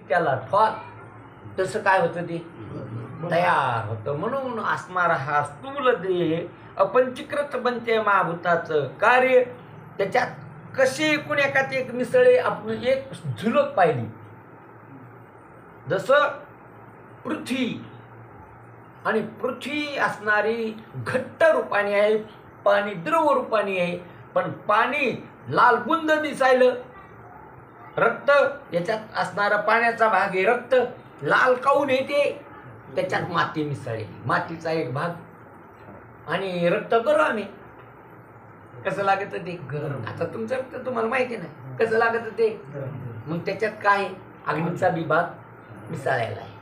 त्याला ठॉक तसं काय होतं ते तयार होतं. म्हणून असणारा हा स्थूल देह अपंचीकृत बनते महाभूताचं कार्य. त्याच्यात कसे एकूण एकात एक मिसळे आपण एक झुलक पाहिली. जसं पृथ्वी आणि पृथ्वी असणारी घट्ट रूपाने आहे, पाणी द्रव रूपाने आहे. पण पाणी लाल बुंद दिसायलं. रक्त याच्यात असणारा पाण्याचा भाग आहे, रक्त लाल काऊन येते, त्याच्यात माती मिसळली, मातीचा एक भाग आणि रक्त गरम आहे. कसं लागत ते गरम. आता तुमचं रक्त तुम्हाला माहिती नाही कसं लागत ते. मग त्याच्यात काय अग्नीचा विभाग मिसळलेला आहे.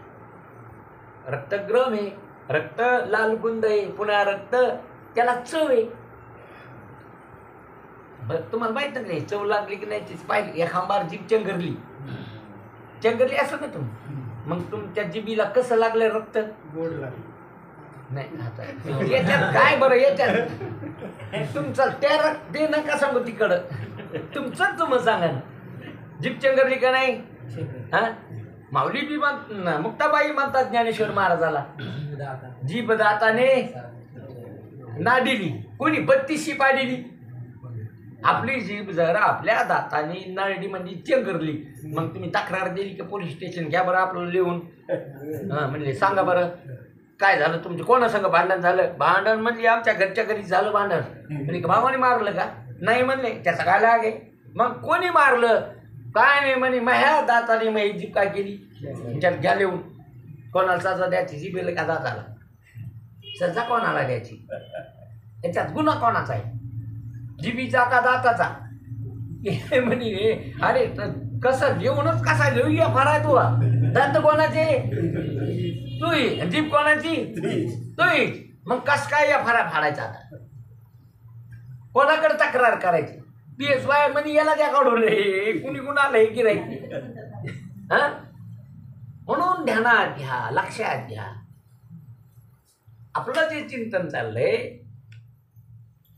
रक्त गरम आहे, रक्त लाल बुंद आहे, पुन्हा रक्त त्याला चव आहे. तुम्हाला माहित नाही चव लागली की नाही पाहिली. या खांबार जीभ चंगरली चंगरली असं ना तुम्ही, मग तुमच्या जिबीला कसं लागलं रक्त गोड लागलं नाही. याच्यात काय बरं याच्यात तुमचं त्या रक्त दे नका सांगू तिकडं, तुमचंच तुम्ही सांगा ना. जीभ चंगरली का नाही. हा माऊली बी मुक्ताबाई म्हणतात ज्ञानेश्वर महाराजाला, जीभ दाताने नाडिली. कोणी 32शी पाडिली. आपली जीभ जरा आपल्या दाताने नाडी म्हणजे चंगरली. मग तुम्ही तक्रार दिली की पोलीस स्टेशन घ्या बरं आपलं लिहून. म्हणले सांगा बरं काय झालं तुमचं, कोणासंग भांडण झालं. भांडण म्हणजे आमच्या घरच्या घरी झालं भांडण. म्हणजे भावाने मारलं का नाही म्हणले, त्याचा काय लाग आहे. मग कोणी मारलं काय नाही म्हणे ह्या दाताने मग ही जीभ काय केली. त्याच्यात घ्या लिहून. कोणाला सजा द्यायची जीभेला का दाताला, सजा कोणाला द्यायची, याच्यात गुन्हा कोणाचा आहे, जीबीचा का दाताचा. म्हणे अरे कसं लिहूनच कसा लिहूया फराय तू. दात कोणाचे तुही, जीभ कोणाची तुही. मग कस काय या फरा फाडायचा आता, कोणाकडे तक्रार करायची. PSY म्हणे याला द्या काढून रे, कुणी कुणाला हे गिरायची. हा म्हणून ध्यानात घ्या, लक्षात घ्या आपलं जे चिंतन चाललंय.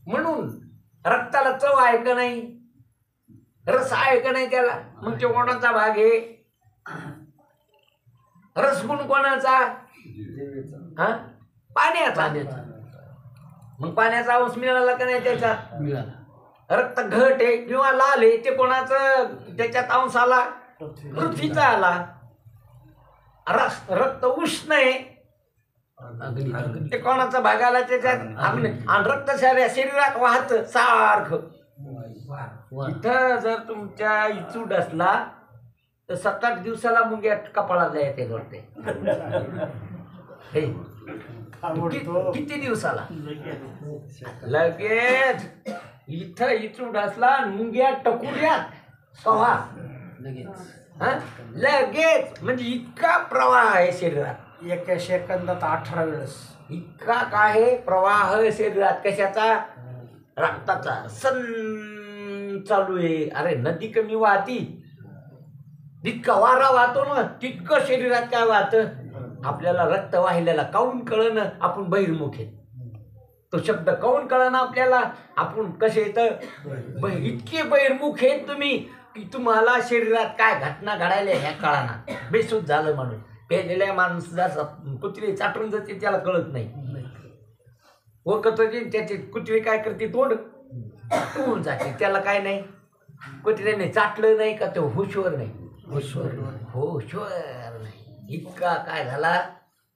म्हणून रक्ताला चव आहे का नाही, रस आहे का नाही त्याला. मग तो कोणाचा भाग आहे, रसगुण कोणाचा, हा पाण्याचा. मग पाण्याचा अंश मिळाला का नाही त्याच्यात, मिळाला. रक्त घट आहे किंवा लाल आहे ते कोणाचं त्याच्यात अंश आला, पृथ्वीचा आला. रक्त उष्ण आहे ते कोणाचा भाग आला त्याच्यात अग्नी. आणि रक्त शरीरात वाहत सारखं. इथं जर तुमच्या इचूड असला तर 7-8 दिवसाला मुंग्या कपाळाला येते जोडते. किती दिवसाला लगेच. इथं इचूड असला मुंग्या टकुऱ्यात कव्हा लगेच. म्हणजे इतका प्रवाह आहे शरीरात, एका सेकंदात 18 वेळेस इतका काय प्रवाह शरीरात. कशाचा, रक्ताचा. सन चालू आहे. अरे नदी कमी वाहती, जितका वारा वाहतो ना तितकं शरीरात काय वाहतं. आपल्याला रक्त वाहिलेला काऊन कळणं, आपण बहिर्मुख आहे. तो शब्द काऊन कळणं आपल्याला, आपण कसे येतं इतके बहिर्मुख आहेत तुम्ही की तुम्हाला शरीरात काय घटना घडायला ह्या कळाना. बेसूद झालं म्हणून पेलेल्या माणूस जसं कुत्री चाटून जाते त्याला कळत नाही. वखत त्याचे कुत्री काय करते तोंड टून जाते, त्याला काय नाही. कुत्र्याने चाटलं नाही का तो हुशवर नाही, हुशवर नाही. इतका काय झाला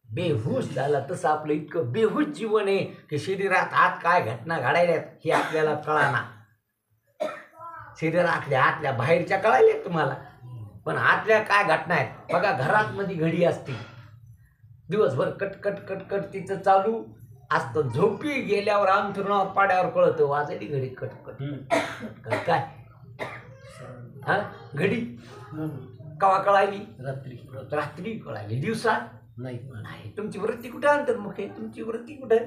बेहुश झाला. तसं आपलं इतकं बेहुश जीवन आहे की शरीरात आत काय घटना घडायल्यात हे आपल्याला कळाना. शरीरातल्या आतल्या बाहेरच्या कळायल्या तुम्हाला, पण आतल्या काय घटना आहेत बघा. घरात मध्ये घडी असते, दिवसभर कटकट कटकट तिचं चालू असतं. झोपी गेल्यावर अंथरुणावर पाड्यावर कळतं वाजली घडी कटकट. काय हा घडी कवा कळाली, रात्री कळाली, दिवसा नाही. तुमची वृत्ती कुठे अंतर्मुख आहे, तुमची वृत्ती कुठे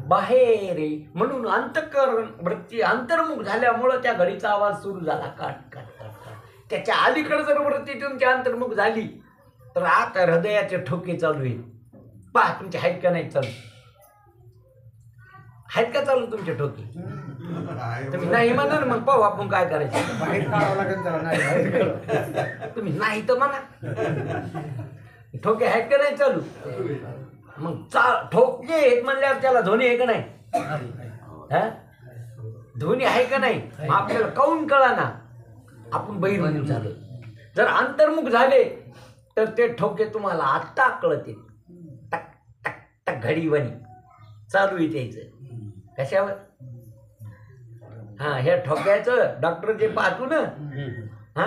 बाहेर आहे. म्हणून अंतःकरण वृत्ती अंतर्मुख झाल्यामुळं त्या घडीचा आवाज सुरू झाला काट काट काट काट. त्याच्या अलीकडे जर वृत्ती तुमची अंतर्मुख झाली तर आता हृदयाचे ठोके चालू आहे. पहा तुमचे आहेत का नाही चालू, आहेत का चालू तुमचे ठोके. तुम्ही नाही म्हणा ना, मग पाहू आपण काय करायचं. बाहेर काढावं लागेल त्याला. नाही तुम्ही नाही तर म्हणा. ठोके आहेत का नाही चालू? मग ठोके आहेत म्हणल्यावर त्याला ध्वनी आहे का नाही? हा, ध्वनी आहे का नाही? मग आपल्याला काऊन कळा ना आपण बहिर्मुख झालो. जर अंतर्मुख झाले तर ते ठोके तुम्हाला आत्ता कळते. टक टक टक घडीवाणी चालू आहे त्याचं. कशावर? हा, ह्या ठोक्याचं डॉक्टर जे पाहतो ना, हा,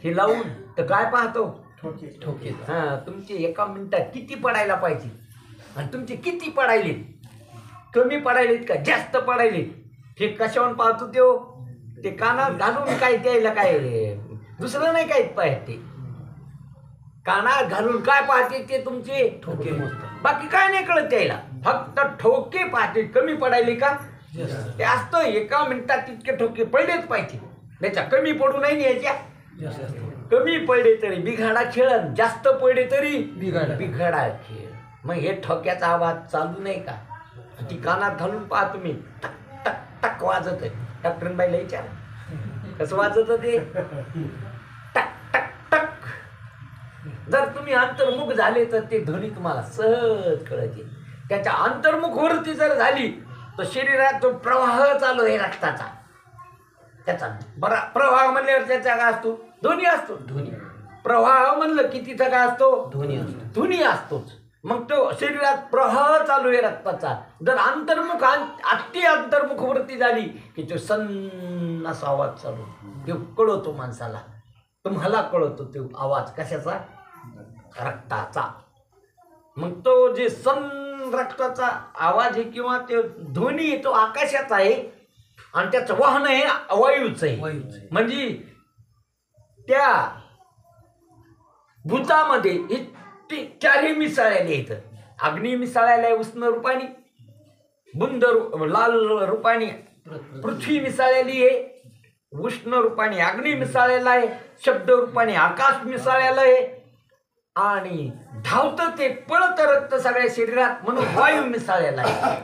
हे लावून तर काय पाहतो? ठोके. हा, तुमचे एका मिनिटात किती पडायला पाहिजे आणि तुमचे किती पडायले, कमी पडायलेत का जास्त पडायलेत, हे कशावर पाहतो? ते कानात घालून काय द्यायला, काय दुसरं नाही काय पाहते. कानात घालून काय पाहते? ते तुमचे ठोके. बाकी काय नाही कळत त्याला, फक्त ठोके पाहते. कमी पडायले का ते असतं. एका मिनिटात तितके ठोके पडलेच पाहिजे. त्याच्या कमी पडू नाही याच्या. कमी पडले तरी बिघाडा खेळ, जास्त पडले तरी बिघाडा खेळ. मग हे ठोक्याचा आवाज चालू नाही का? ती कानात घालून पहा तुम्ही, टक टक टक वाजत आहे. डॉक्टर बाईला विचार कसं वाजत ते, टक टक टक. जर तुम्ही अंतर्मुख झाले तर ते ध्वनी तुम्हाला सहज कळते. त्याच्या अंतर्मुख वृत्ती जर झाली तर शरीरात जो प्रवाह चालू आहे रक्ताचा, त्याचा बरा प्रवाह म्हणल्यावर त्याचा काय असतो? ध्वनी असतो. ध्वनी प्रवाह म्हणलं की तिथं काय असतो? ध्वनी असतो. ध्वनी असतोच. मग तो शरीरात प्रवाह चालू आहे रक्ताचा. जर अंतर्मुख अति अंतर्मुख वृत्ती झाली की तो सन्न असा आवाज चालू, तो कळतो माणसाला. तुम्हाला कळतो तो आवाज कशाचा? रक्ताचा. मग तो जे सन्न रक्ताचा आवाज आहे किंवा ते ध्वनी आहे, तो आकाशाचा आहे आणि त्याचं वाहन आहे वायूचं आहे. म्हणजे त्या भूतामध्ये हे चारही मिसळलेले आहेत. अग्नी मिसळलेला आहे उष्ण रूपाने, बुंद लाल रूपाने पृथ्वी मिसळलेली आहे, उष्ण रूपाने अग्नी मिसळलेला आहे, शब्द रूपाने आकाश मिसळलेलं आहे, आणि धावतं ते पळत रक्त सगळ्या शरीरात म्हणून वायू मिसळलेला आहे.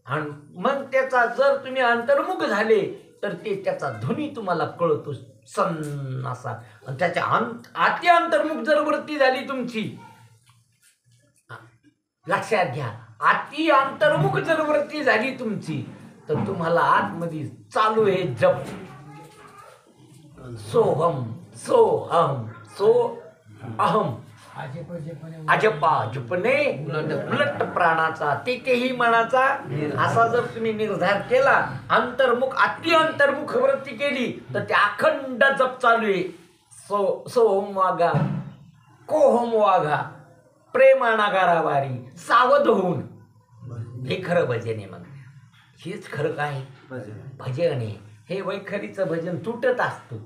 आणि मग त्याचा जर तुम्ही अंतर्मुख झाले तर ते त्याचा ध्वनी तुम्हाला कळतो सन्न असा. आणि त्याच्या अति अंतर्मुख जर वृत्ती झाली तुमची, लक्षात घ्या, अति अंतर्मुख जर वृत्ती झाली तुमची तर तुम्हाला आतमध्ये चालू आहे जप. सोहम सोहम सो अहम, अजपा जपणे उलट प्राणाचा तेही मनाचा. असा जर तुम्ही निर्धार केला, अंतर्मुख अति अंतर्मुख वृत्ती केली तर ते अखंड जप चालू आहे. सोहम वागा, कोहम वागा, प्रेमानागारावारी, सावध होऊन. हे खरं भजन आहे. मग हेच खरं काय भजन आहे. हे वैखरीचं भजन तुटत असतं.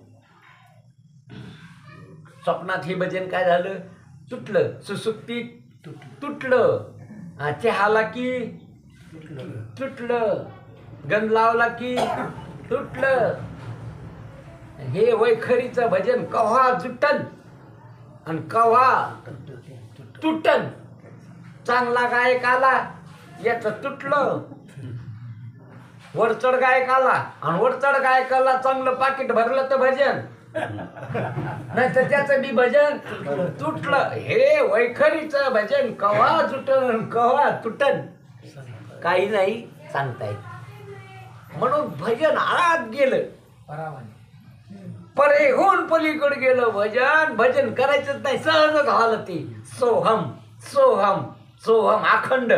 स्वप्नात हे भजन काय झालं? तुटलं. सुसुप्तीत तुटलं. चहाला की तुटलं. गंध लावला की तुटलं. हे वैखरीचं भजन कव्हा जुटन आणि कव्हा तुटन. चांगला गायक आला याचं तुटलं, वरचढ गायक आला आणि वरचढ गायकाला चांगलं पाकिट भरलं तर भजन, नाही तर त्याचं बी भजन तुटलं. हे वैखरीचं भजन कव्हा जुटन कव्हा तुटन काही नाही सांगता येत. म्हणून भजन आत गेलं, परेहून पलीकडे गेलं भजन. भजन करायचंच नाही, सहज झालं ते. सोहम सोहम सोहम अखंड.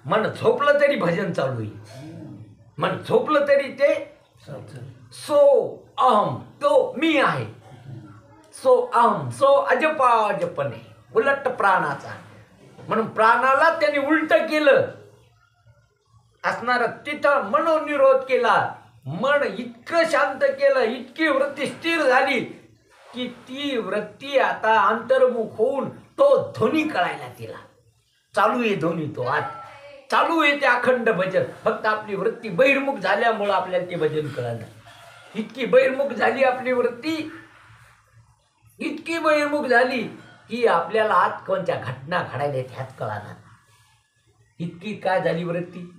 मन झोपलं तरी भजन चालू आहे. मन झोपलं तरी ते सो अहम, तो मी आहे. सो अहम, सो अजपा अजपणे, उलट प्राणाचा. म्हणून प्राणाला त्याने उलट केलं असणार. तिथं मनोनिरोध केला. मन इतकं शांत केलं, इतकी वृत्ती स्थिर झाली की ती वृत्ती आता अंतर्मुख होऊन तो ध्वनी कळायला तिला. चालू आहे ध्वनी, तो आत चालू आहे ते अखंड भजन. फक्त आपली वृत्ती बहिर्मुख झाल्यामुळं आपल्याला ते भजन कळालं. इतकी बहिर्मुख झाली आपली वृत्ती, इतकी बहिर्मुख झाली की आपल्याला आत कोणत्या घटना घडायला ह्याच कळाणार. इतकी काय झाली वृत्ती?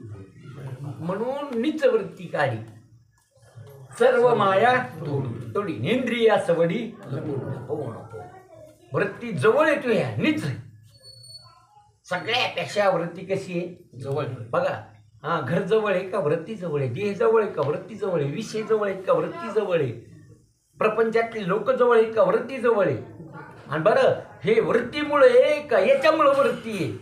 म्हणून नीच वृत्ती काढी सर्व माया तोडी इंद्रिया सवडी लपवू नको. वृत्ती जवळ येतो या नीच. सगळ्यापेक्षा वृत्ती कशी आहे जवळ. बघा हा घर जवळ आहे का वृत्ती जवळ आहे, देह जवळ आहे का वृत्ती जवळ आहे, विषय जवळ आहेत का वृत्ती जवळ आहे, प्रपंचातली लोक जवळ आहेत का वृत्ती जवळ आहे. आणि बरं हे वृत्तीमुळे का याच्यामुळं वृत्ती आहे,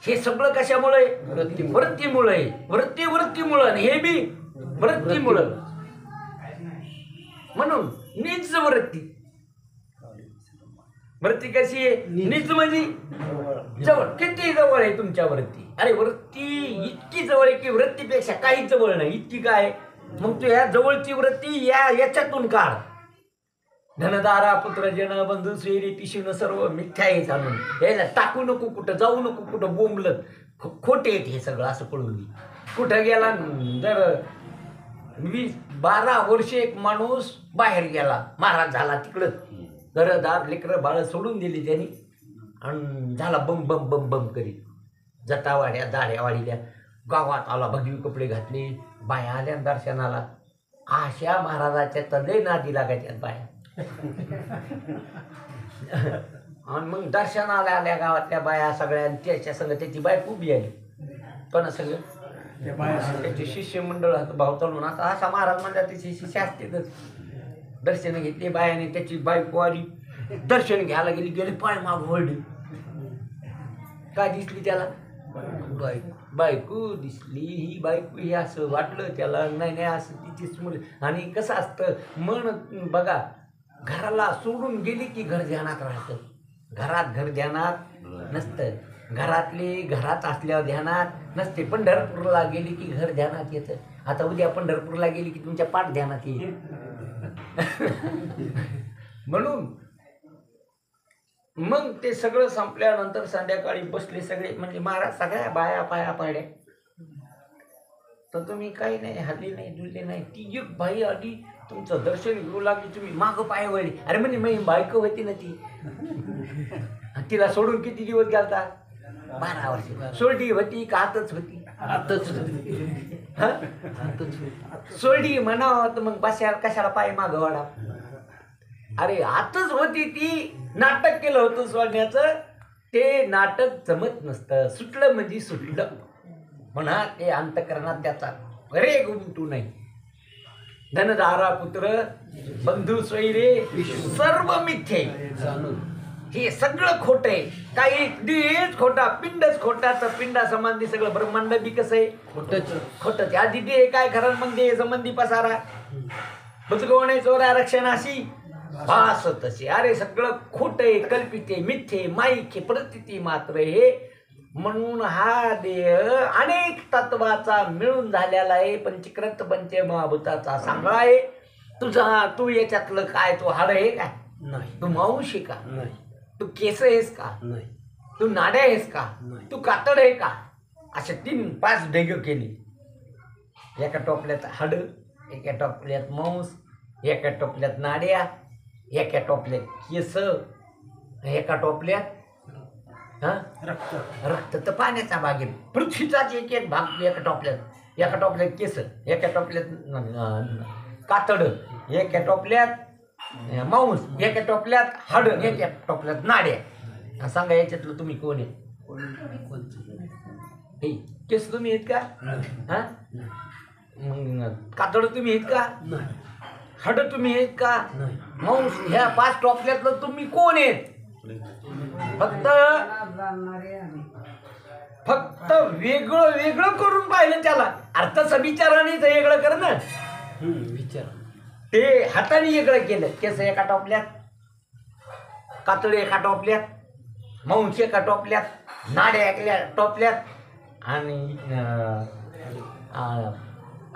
हे सगळं कशामुळे वृत्तीमुळे. वृत्तीमुळं हे बी वृत्तीमुळं. म्हणून नीच वृत्ती कशी आहे नीच म्हणजे जवळ. किती जवळ आहे तुमच्या वृत्ती. अरे वृत्ती इतकी जवळ आहे की वृत्तीपेक्षा काही जवळ नाही. इतकी काय मग तू या जवळची वृत्ती याच्यातून काढ. धनदारा पुत्र जन बंधू स्वेरी पिशून सर्व मिथ्या आहे चालून. यायला टाकू नको कुठं, जाऊ नको कुठं, बोंबलत खोटे आहेत हे सगळं असं कळून घे. कुठं गेला जर 20-12 वर्षे एक माणूस बाहेर गेला, महाराज झाला तिकडं, घरदार लेकरं बाळ सोडून दिली त्यांनी आणि झाला बम बम बम बम करीत. जटावाड्या दाड्या वाढील्या, गावात आला, भगवी कपडे घातले, बाया आल्या दर्शनाला. अशा महाराजाच्या तले नादी लागायच्यात बाया. आणि मग दर्शनाला आल्या गावातल्या बाया सगळ्या, त्याच्या संग त्याची बायको उभी आली. पण सगळं त्याचे शिष्य मंडळ भावताल म्हणून आता असा महाराज म्हणजे त्याची शिष्य असतेच. दर्शन घेतली बायाने, त्याची बायको आली, दर्शन घ्यायला गेली, पाय माग वळली. काय दिसली त्याला बायको दिसली. ही बायको हे असं वाटलं त्याला. नाही असं तिचीच मुलं. आणि कसं असतं मन बघा, घराला सोडून गेली की घर ध्यानात राहतं. घरात घर ध्यानात नसतं, घरातले घरात असल्यावर ध्यानात नसते. पंढरपूरला गेली की घर ध्यानात येतं. आता उद्या पंढरपूरला गेली की तुमच्या पाठ ध्यानात येईल. म्हणून मग ते सगळं संपल्यानंतर संध्याकाळी बसले सगळे, म्हणजे महाराज सगळ्या बाया पाया पाड्या. तर तुम्ही काही नाही, हल्ली नाही, डुलले नाही. ती एक बाई आली, तुमचं दर्शन घेऊ लागली, तुम्ही मागं पाय वळली. अरे म्हणजे मी बायको होती ना ती. तिला सोडून किती दिवस गेलता? 12 वर्ष. सोडली होती का आतच होती? आतच सोडली म्हणावं तर मग कशाला पाय मागं वाढा. अरे आतच होती ती. नाटक केलं होतं सोडण्याचं. ते नाटक जमत नसतं. सुटलं म्हणजे सुटलं म्हणा. ते अंतकरणात त्याचा रे गुंतू नाही. धनदारा पुत्र बंधू स्वैरे सर्व मिथ्ये. हे सगळं खोट आहे. काही देहच खोटा, पिंडच खोटा. तर पिंडा संबंधी सगळं ब्रह्मांड बी कसं आहे खोटच. आधी देह काय खरं, मग देह संबंधी पसारा. बुजगवणे चोरा रक्षणाशी भास तसे. अरे सगळं खोट आहे, कल्पित आहे, मिथ्ये, माईक हे प्रतीती मात्र हे. म्हणून हा देह अनेक तत्वाचा मिळून झालेला आहे. पंचकृत पंचमहाभूताचा सांगळा आहे. तू याच्यातलं काय, तू हाड आहे का नाही, तू मांस आहे का नाही, तू केस आहेस का नाही, तू नाड्या आहेस का, तू कातड आहे का. अशा 3-5 ढेग केली. एका टोपल्यात हाड, एका टोपल्यात मांस, एका टोपल्यात नाड्या, एका टोपल्यात केस, एका टोपल्यात रक्त. तर पाण्याचा भाग आहे. पृथ्वीचाच एक भाग एका टोपल्यात केस, एका टोपल्यात कातड, एका टोपल्यात मांस, एका टोपल्यात हाड, एका टोपल्यात नाड्या. सांगा याच्यातलं तुम्ही कोण आहे? हे केस तुम्ही आहेत का? हा कातड तुम्ही आहेत का? हाड तुम्ही आहेत का? मांस. ह्या 5 टोपल्यातलं तुम्ही कोण आहेत? फक्त वेगळं वेगळं करून पाहिलं त्याला. अर्थाचा विचाराने वेगळं कर ना. विचार ते हाताने वेगळं केलं. केस एका टोपल्यात, कातड एका टोपल्यात, मांस एका टोपल्यात, नाड्या एका टोपल्यात, आणि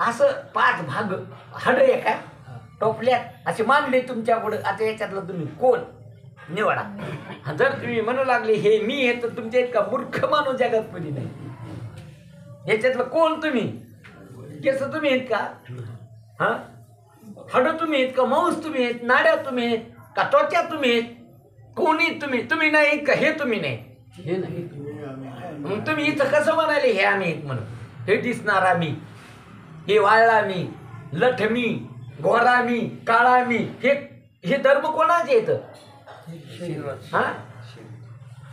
असं 5 भाग हाड एका टोपल्यात असे मांडले तुमच्या पुढं. आता याच्यातलं तुम्ही कोण निवडा. जर तुम्ही म्हणू लागले हे मी आहे, तर तुमच्या इतका मूर्ख माणूस जगात कोणी नाही. याच्यातलं कोण तुम्ही? केस तुम्ही आहेत का? हा हाड तुम्ही आहेत का? मांस तुम्ही आहेत? नाड्या तुम्ही आहेत का? त्वचा तुम्ही आहेत? कोणी तुम्ही नाही का? हे तुम्ही नाही, हे नाही. मग तुम्ही इथं कसं म्हणाले हे आम्ही आहेत म्हणून? हे दिसणारा मी, हे वाळला मी, लठमी, गोरा मी, काळा मी, हे धर्म कोणाचे येतं? हा,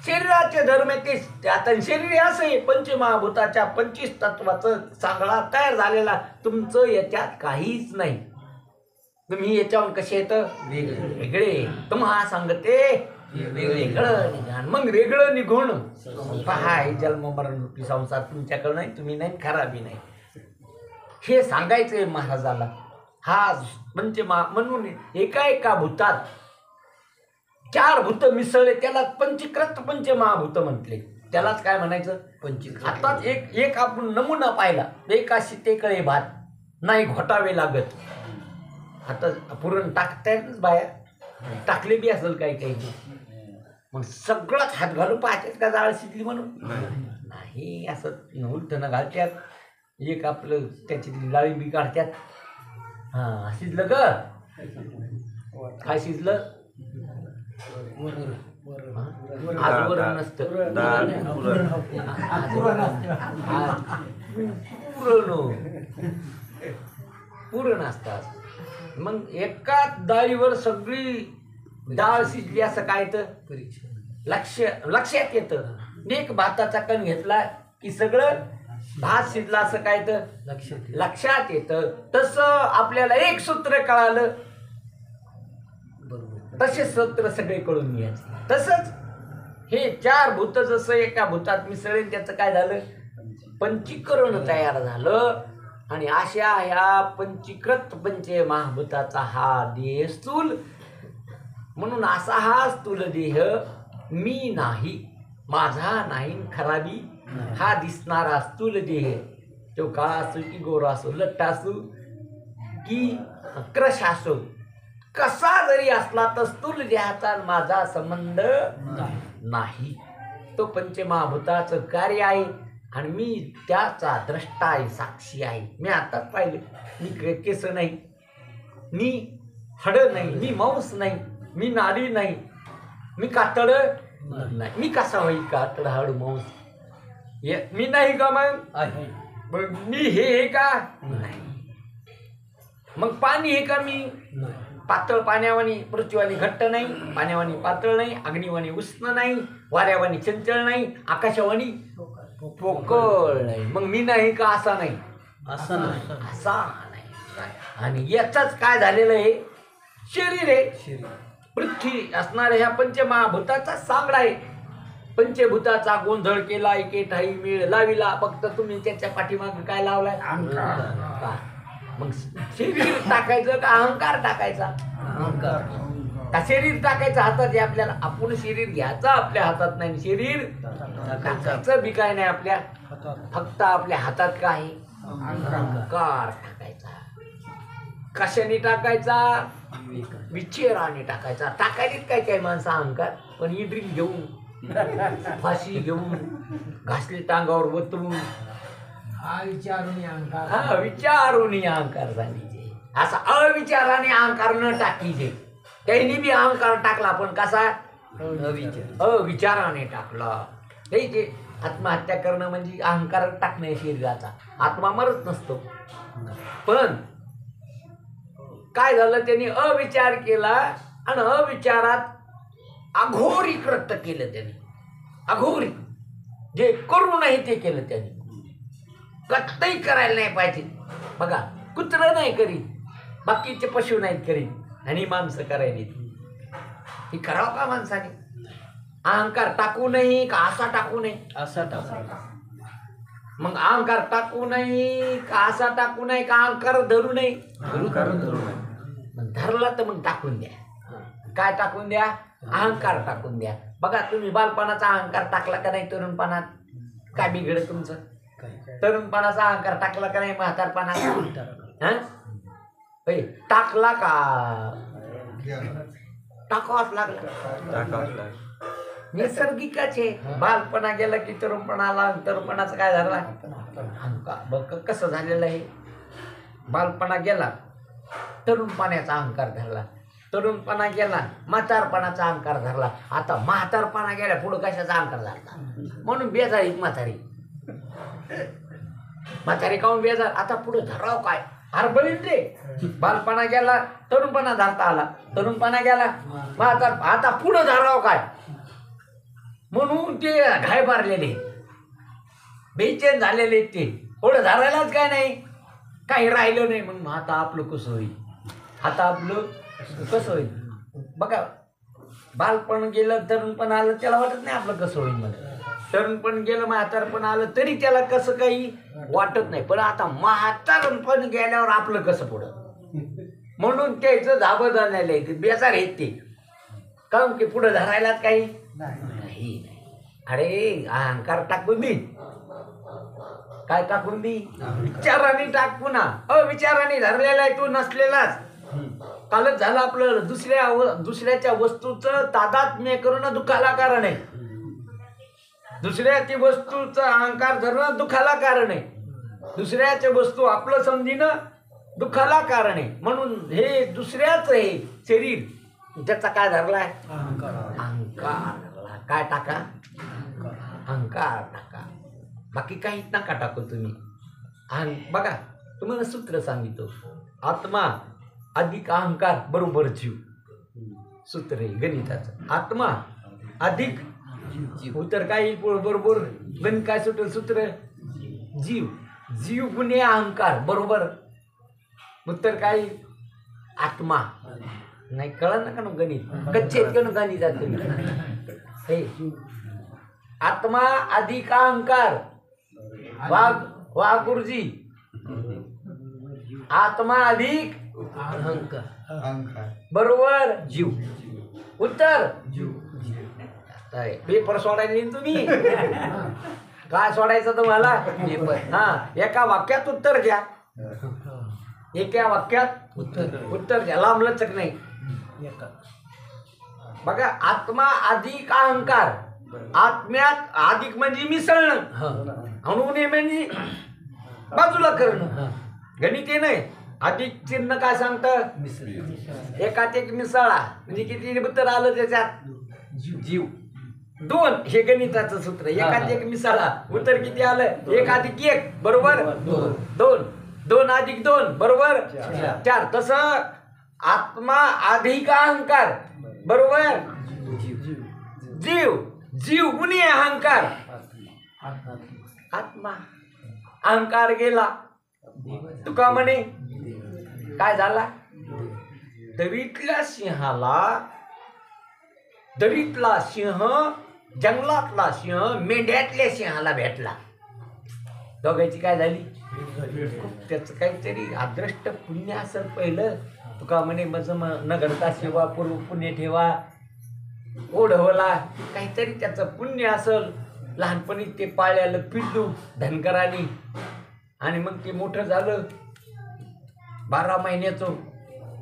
शरीराचे धर्म आहे ते. आता शरीर असं आहे पंचमहाभूताच्या 25 तत्वाचं चांगला तयार झालेला. तुमचं याच्यात काहीच नाही. तुम्ही याच्यावर कसे येतं? वेगळे. तुम्हाला सांगते वेगळं निघाण. मग वेगळं निघून पहा, हे जन्म मरण रूपी संसार तुमच्याकडं नाही, तुम्ही नाही, खराबी नाही, हे सांगायचंय महाराजाला. हा पंचमहा म्हणून एका भूतात 4 भूत मिसळले, त्याला पंचीकृत पंचमहाभूत म्हटले. त्यालाच काय म्हणायचं? पंचीकृत. आताच एक आपण नमुना पाहिला. एका शीतेकडे भात नाही घोटावे लागत. आता पुरण टाकतायच बाया, टाकले बी असेल काही काही. मग सगळंच हात घालून पाहतात का जाळ शिजली म्हणून? नाही, असं उलटणं घालतात. एक आपलं त्याची डाळिंबी काढतात. हा, शिजलं ग? काय शिजलं? आज वरण नसतं, पुरण असतात. मग एका डाळीवर सगळी डाळ शिजली असं काय तर लक्षात येतं. एक भाताचा कण घेतला की सगळं भात शिजला असं काय तर लक्षात येतं. तसं आपल्याला एक सूत्र कळालं, तसे सूत्र सगळे कळून घ्यायचे. तसंच हे 4 भूत जसं एका भूतात मिसळले, त्याचं काय झालं? पंचीकरण तयार झालं. आणि अशा ह्या पंचीकृत पंचमहाभूताचा हा देह स्थूल. म्हणून असा हा स्थूल देह मी नाही, माझा नाही, खराबी हा दिसणारा स्थूल देह, तो काळा असो की गोरा असो, लट्टा असो की क्रश असो, कसा जरी असला तर स्थूल देहाचा माझा संबंध नाही. तो पंचमहाभूताचं कार्य आहे आणि मी त्याचा द्रष्टा आहे, साक्षी आहे. मी आताच पाहिलं, मी केस नाही, मी हड नाही, मी मांस नाही, मी नाडी नाही, मी कातड नाही. मी कसा होईल कातड हाड मांस? मी नाही का? मग मी हे का नाही? मग पाणी हे का? मी पातळ पाण्यावानी पृथ्वीवानी घट्ट नाही, पाण्यावानी पातळ नाही, अग्निवानी उष्ण नाही, वाऱ्यावानी चंचल नाही, आकाशावानी पोकळ नाही. मग मी नाही का? असा नाही, असा नाही. आणि याचाच काय झालेलं आहे? शरीर आहे. पृथ्वी असणाऱ्या ह्या पंचमहाभूताचा सांगडा आहे. पंचभूताचा गोंधळ केला, एके ठाई मेळ लाविला. फक्त तुम्ही त्याच्या पाठीमागे काय लावलाय? अहंकार. मग शरीर टाकायचं का अहंकार टाकायचा? अहंकार. का शरीर टाकायचं हातात आहे आपल्याला? आपण शरीर घ्यायचं आपल्या हातात नाही, शरीर टाकायचं बी काय नाही आपल्या. फक्त आपल्या हातात काय? अहंकार टाकायचा. कशाने टाकायचा? विचाराने टाकायचा. टाकायला काय काय माणसं अहंकार, पण ही ड्रिल घेऊन, फाशी घेऊन, घासली टांगावर बतरून, विचारून अहंकार झालीचे. असा अविचाराने अहंकार न टाकीचे. त्यांनी बी अहंकार टाकला, पण कसा? अविचाराने टाकला. ते आत्महत्या करणं म्हणजे अहंकार टाकणे शरीराचा. आत्मा मरत नसतो, पण काय झालं? त्यांनी अविचार केला आणि अविचारात अघोरी कृत्य केलं. त्यांनी अघोरी जे करू नाही ते केलं. त्यांनी कत्तही करायला नाही पाहिजे. बघा, कुत्रं नाही करीत, बाकीचे पशु नाहीत करीत, आणि माणसं करायली. हे करावं का माणसाने? अहंकार टाकू नये का असा टाकू नये? असा टाकू. मग अहंकार टाकू नये का असा टाकू नये का अहंकार धरू नये? धरला तर मग टाकून द्या. काय टाकून द्या? अहंकार टाकून द्या. बघा, तुम्ही बालपणाचा अहंकार टाकला का नाही? तरुणपणात काय बिघडत तुमचं? तरुणपणाचा अहंकार टाकला का नाही? म्हातारपणात टाकला का? टाकावाच लागला. नैसर्गिकच आहे. बालपणा गेला की तरुणपणाला. तरुणपणाचं काय झालं? अहंकार. कसं झालेलं आहे? बालपणा गेला, तरुणपणाचा अहंकार धरला. तरुणपणा गेला, म्हातारपणाचा अहंकार धरला. आता म्हातारपणा गेला, पुढं कशाचा अहंकार झाला? म्हणून बेजाळीत म्हातारी. म्हातारे काऊन बेजार, आता पुढे धराव काय, हरबळीत रे. बालपणा गेला, तरुणपणा धरता आला, तरुणपणा गेला, मग आता पुढे धराव काय, म्हणून ते घाय मारलेले, बेचैन झालेले, ते पुढे धरायलाच काय नाही, काही राहिलं नाही. म्हणून आता आपलं कसं होईल, आता आपलं कसं होईल. बघा, बालपण गेलं, तरुणपण आलं, त्याला वाटत नाही आपलं कसं होईल. मला तरुणपण गेलं, म्हातारपण आलं तरी त्याला कसं काही वाटत नाही. पण आता म्हातारपण गेल्यावर आपलं कसं पुढं, म्हणून त्याचं धाबं जाण्याला येते, बेजार येत ते, कारण की पुढं धरायलाच काही नाही. अरे अहंकार टाकून दे, काय टाकून दे, विचाराने टाक, पुन्हा अविचाराने धरलेला आहे तो, नसलेलाच. कालच झालं आपलं, दुसऱ्याच्या वस्तूचं तादात्म्य करणं दुःखाला कारण आहे. दुसऱ्याची वस्तूचा अहंकार धरणं दुःखाला कारण आहे. दुसऱ्याच्या वस्तू आपलं समजीनं दुःखाला कारण आहे. म्हणून हे दुसऱ्याच हे शरीर, त्याचा काय धरलाय, अहंकार धरला. काय टाका, अहंकार टाका, बाकी काहीच नका टाकू तुम्ही. बघा, तुम्हाला सूत्र सांगितो, आत्मा अधिक अहंकार बरोबर जीव. सूत्र आहे गणिताचं, आत्मा अधिक उत्तर काय बरोबर गणित काय सुटेल सूत्र, जीव. जीव गुणे अहंकार बरोबर उत्तर काय, आत्मा. नाही कळलं ना का गणित, कच्चे गणितात तुम्ही. आत्मा अधिक अहंकार, वाघ गुरुजी, आत्मा अधिक अहंकार बरोबर जीव. उत्तर जीव. पेपर सोडायला तुम्ही, काय सोडायचं तुम्हाला पेपर. हा, एका वाक्यात उत्तर द्या, एका वाक्यात उत्तर द्या, लांब लचक नाही. बघा, आत्मा अधिक अहंकार, आत्म्यात अधिक म्हणजे मिसळणं, अणुने म्हणजे बाजूला करणं. गणित हे नाही, अधिक चिन्ह काय सांगतं, एकात एक मिसळा म्हणजे किती उत्तर आलं त्याच्यात, जीव. दोन, हे गणिताचं सूत्र, एकात एक मिसळा, उत्तर किती आलं, 1 अधिक 1 बरोबर 2, 2 अधिक 2 बरोबर 4. तसं आत्मा अधिक अहंकार बरोबर जीव. जीव गुणे अहंकार, आत्मा. अहंकार गेला, तुका म्हणे काय झाला, दरीतल्या सिंह जंगलातला सिंह मेंढ्यातल्या सिंहाला भेटला. दोघांची काय झाली, त्याचं काहीतरी अदृष्ट पुण्य असेल. पहिलं तुका म्हणे माझं न घडता सेवा पूर्व पुण्य ठेवा, ओढवला, काहीतरी त्याचं पुण्य असेल. लहानपणी ते पाळल्यालं पिल्लू धनकरांनी, आणि मग ते मोठं झालं, 12 महिन्याचं,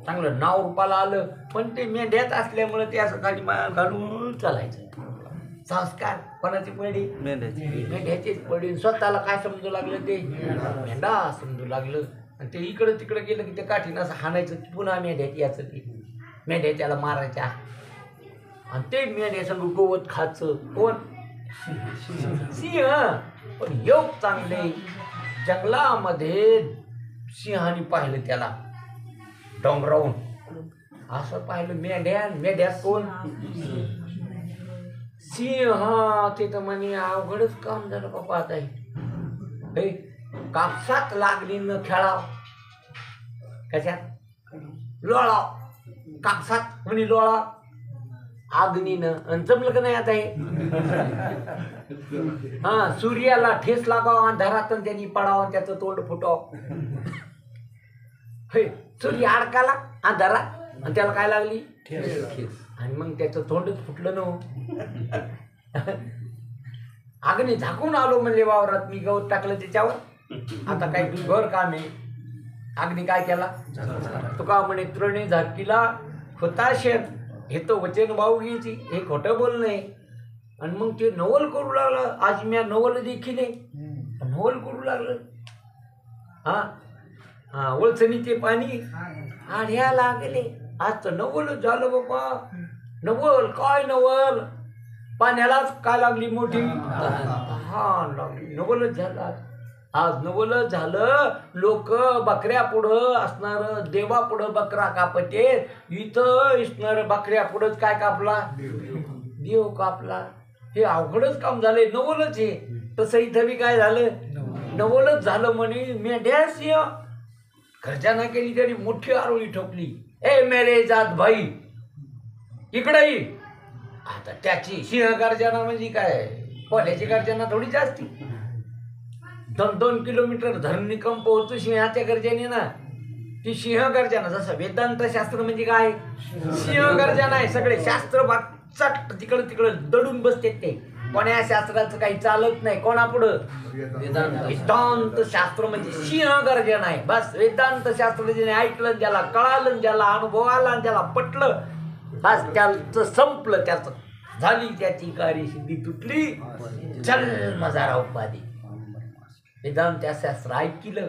चांगलं नाव रूपाला आलं. पण ते मेंढ्यात असल्यामुळे ते असं खाली घालून चालायचं. संस्कार कोणाची पडली, मेंढ्याचीच पडली. स्वतःला काय समजू लागलं, ते मेंढा समजू लागलं. आणि ते इकडं तिकडं गेलं की ते काठीनं असं हाणायचं, पुन्हा मेंढ्यात यायचं, ते मेंढ्या त्याला मारायच्या. आणि ते मेंढ्या संग गवत खायचं कोण, सिंह. पण योग चांगले, जंगलामध्ये सिंहाने पाहिलं त्याला डोंगरावून, असं पाहिलं मेंढ्यात कोण, सिंह. ते तर म्हणे अवघडच काम झालं बाबा. आता हे कापसात लागली न खेळाव, कशात लोळाव, कापसात म्हणे लोळाव अग्नीनं, आणि जमलं का नाही आता हे. हा, सूर्याला ठेस लागाव अंधारात, त्यांनी पडावं, त्याचं तोंड फुटाव. सूर्य अडकाला अंधारात आणि त्याला काय लागली ठेस, आणि मग त्याचं तोंडच फुटलं ना. अग्नी झाकून आलो म्हणजे वावरात, मी गवत टाकलं त्याच्यावर, आता काय घर काम आहे. अग्नी काय केला, तुका म्हणे तृणे झाकीला हुताशेत, हे तो वचन भाऊ घ्यायची, हे खोटं बोलणं आहे. आणि मग ते नवल करू लागलं. आज मी नवल देखील नवल करू लागलं. हा, वळसणीचे पाणी आढ्या लागले. आज तर नवलच झालं बाबा. नवल काय नवल, पाण्यालाच काय लागली मोठी, हा लागली, नवलच झाला. आज नवल झालं. लोक बकऱ्या पुढं असणार, देवा पुढं बकरा कापते, इथं असणार बकऱ्या पुढंच काय कापला, देव कापला. हे अवघडच काम झालंय. नवलच हे. तसं इथं बी काय झालं, नवलच झालं. म्हणे मेंढ्या सिंह घरच्यांना केली तरी मोठी आरोळी ठोकली. ए मेरे जात भाई इकडे ये. आता त्याची सिंह गर्जना म्हणजे काय, कोल्याची गर्जना थोडी जास्ती. 2-2 किलोमीटर धरणिकंप होतो सिंहाच्या गर्जने ना. ती सिंह गर्जना. जसं वेदांत शास्त्र म्हणजे काय, सिंह गर्जना आहे. सगळे शास्त्र चट तिकडं तिकडं दडून बसते ते. कोण्या शास्त्राचं काही चालत नाही. कोणापुढं, वेदांत शास्त्र म्हणजे सिंह गर्जना आहे. बस वेदांत शास्त्र ज्याने ऐकलं, ज्याला कळालं, ज्याला अनुभव आला, ज्याला पटलं, बस त्याचं संपलं. त्याचं झाली त्याची कार्यसिद्धी तुटली. चल मजारा उपाधी. वेदांत शास्त्र ऐकलं,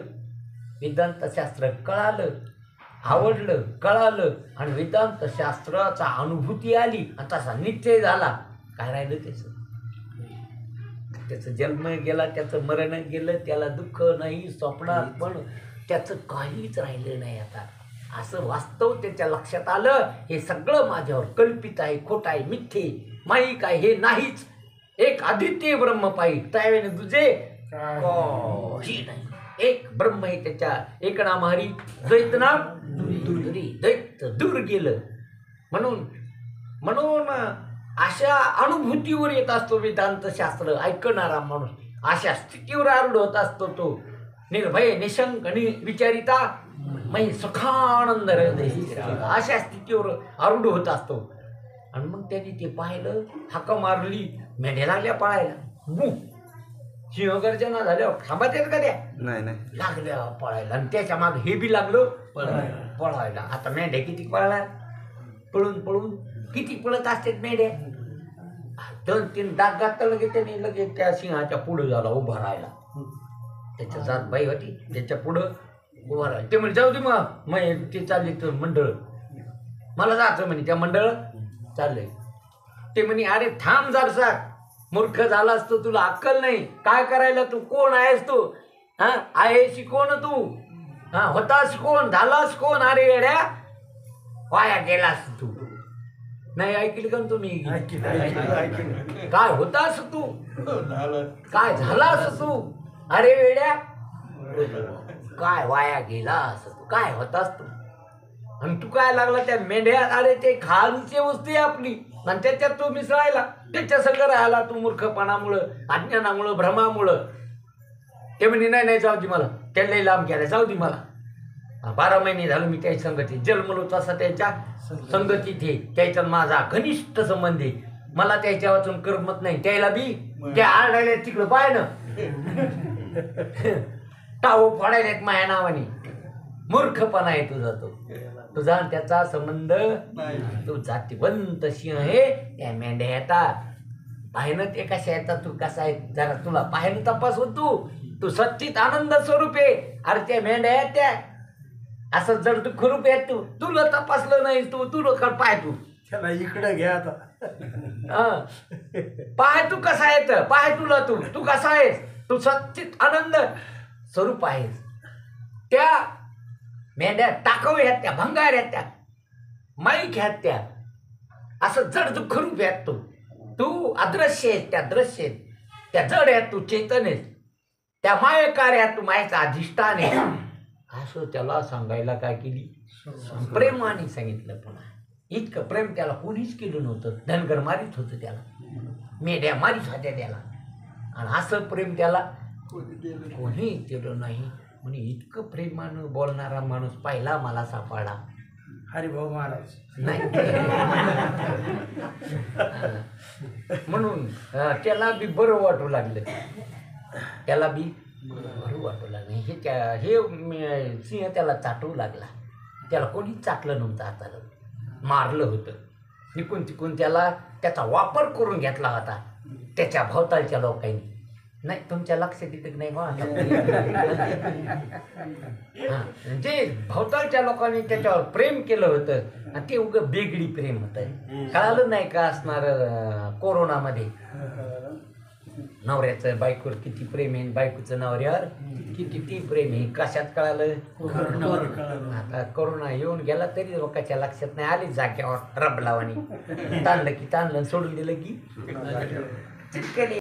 वेदांत शास्त्र कळालं, आवडलं, कळालं आणि वेदांत शास्त्राचा अनुभूती आली आणि तसा निश्चय झाला. काय राहिलं त्याचं जन्म गेला, त्याचं मरण गेलं, त्याला दुःख नाही स्वप्नात, पण त्याचं काहीच राहिलं नाही. आता असं वास्तव त्याच्या लक्षात आलं. हे सगळं माझ्यावर कल्पित आहे, खोट आहे, मिथ्ये माईक आहे, हे नाहीच. एक आदित्य ब्रह्म पाहिजे त्यावेळेने तुझे काही नाही. एक ब्रह्म आहे. त्याच्या एक नाम हरी, द्वैत नाम दुरी, द्वैत दूर गेलं. म्हणून अशा अनुभूतीवर येत असतो वेदांत शास्त्र ऐकणारा माणूस. अशा स्थितीवर आरूढ होत असतो तो. निर्भय निशंक विचारिता मग सुखानंद हृदय. अशा स्थितीवर आरूढ होत असतो. आणि मग त्यांनी ते पाहिलं, हाका मारली, मेंढ्या लागल्या पळायला. सिंह गर्जना झाल्यावर थांबत येत का त्या, नाही लागल्या पळायला. आणि त्याच्या मागे हे बी लागलं पळायला. आता मेंढ्या किती पळणार, पळून पळून किती पळत असतात मेंढ्या. 2-3 डाग घातलं लगेच त्याने लगेच त्या सिंहाच्या पुढं झाला उभा राहायला. त्याच्या जात बाई होती, त्याच्या पुढं उभा राहिला. ते म्हणे जाऊ दे मग ते चालले तर मंडळ, मला जायचं म्हणे त्या मंडळ चाललंय. ते म्हणे अरे थांब जरसा, मूर्ख झाला असतो, तुला अक्कल नाही. काय करायला तू, कोण आहेस तू, हा आहेस कोण तू, हा होतास कोण, झालास कोण, अरे येड्या वाया गेलास तू. नाही ऐकली का तुम्ही, काय होतास तू, काय झालास तू, अरे वेड्या काय वाया गेलास तू, काय होतास तू. आणि तू काय लागला त्या मेंढ्या, अरे ते खालची वस्तू आहे आपली आणि त्याच्यात तू मिसळायला, त्याच्या सगळं राहिला तू मूर्खपणामुळं, अज्ञानामुळं, भ्रमामुळं. ते म्हणे नाही नाही जाऊ दे, मला त्यालाही लांब केला, जाऊ दे मला. 12 महिने झालं मी त्याच्या संगतीत जन्मलो, तसा त्याच्या संगतीत हे त्याच्यात माझा घनिष्ठ संबंध आहे. मला त्याच्या वाचून करमत नाही. त्याला बी त्या आळायला तिकडं पाय ना टावो फोडायला माया नावाने. मूर्खपणा आहे तुझा, तो तुझा त्याचा संबंध. तू जातीवंत सिंह आहे. त्या मेंढ्या येतात पाहिनं, ते कशा येतात, तू कसा आहे जरा तुला पाहिनं तपास होतो. तू सच्चित आनंद स्वरूप आहे. अरे त्या मेंढ्या आहेत त्या असं जर तू खरूप येत, तू तुला तपासलं नाही, तू पाय, तू त्याला इकडे घ्या आता. पाय तू कसा येत, पाय तुला, तू कसा आहेस, तू सच्चित आनंद स्वरूप आहेस. त्या मेंढ्या टाकाऊ ह्यात, त्या भंगार ह्यात, त्या माईक ह्यात, त्या असं जड तू खरूप ह्यात, तू अदृश्य आहेस, त्या दृश्य आहेत, त्या जड ह्यात तू चेतन आहेस, त्या मायकार ह्यात तू मायचा अधिष्ठान आहे. असं त्याला सांगायला काय केली, प्रेमाने सांगितलं. पुन्हा इतकं प्रेम त्याला कोणीच केलं नव्हतं. धनगर मारीत होतं त्याला, मेढ्या मारीत होत्या त्याला, आणि असं प्रेम त्याला कोणी केलं नाही. म्हणजे इतकं प्रेमानं बोलणारा माणूस पहिला मला सापडला हरिभाऊ महाराज. नाही म्हणून त्याला बी बरं वाटू लागलं, त्याला बी बरं वाटू लागलं. हे सिंह त्याला चाटवू लागला. त्याला कोणीच चाटलं नव्हतं, हाताला मारलं होतं. निकून तिकून त्याला त्याचा वापर करून घेतला होता त्याच्या भोवतालच्या लोकांनी. नाही तुमच्या लक्षात येतं नाही बा. जे भोवतालच्या लोकांनी त्याच्यावर प्रेम केलं होतं आणि ते उगं बेगडी प्रेम होतं. कळालं नाही का असणार कोरोनामध्ये नवऱ्याचं बायकोवर किती प्रेम आहे, बायकोचं नवऱ्यावर किती प्रेम आहे, कशात कळालं? कळालं. आता करोना येऊन गेला तरी लोकांच्या लक्षात नाही आली, जाग्यावर रबलावानी ताणलं की ताणलं, सोडून दिलं की चिटकन